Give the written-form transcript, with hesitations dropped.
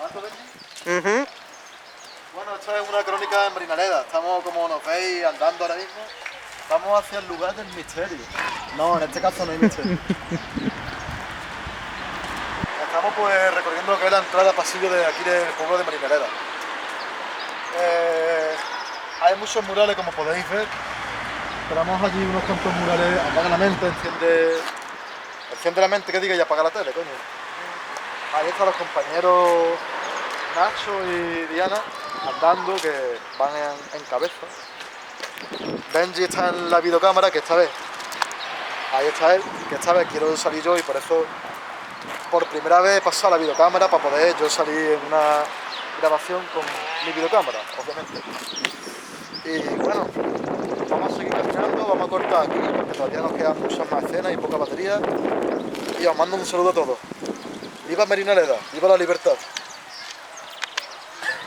¿Fotografiazo, Benji? Bueno, esto es una crónica en Marinaleda. Estamos, como nos veis, andando ahora mismo. Vamos hacia el lugar del misterio. No, en este caso no hay misterio. Estamos pues recorriendo lo que es la entrada pasillo de aquí del pueblo de Marinaleda. Hay muchos murales, como podéis ver. Esperamos allí unos cuantos murales. Apaga la mente, enciende la mente, que diga, y apaga la tele, coño. Ahí están los compañeros Nacho y Diana andando, que van en cabeza. Benji está en la videocámara, que esta vez, ahí está él, que esta vez quiero salir yo, y por eso por primera vez he pasado a la videocámara para poder yo salir en una grabación con mi videocámara, obviamente. Y bueno, vamos a seguir caminando, vamos a cortar aquí porque todavía nos quedan muchas más escenas y poca batería. Y os mando un saludo a todos. ¡Viva Marinaleda! ¡Viva la libertad!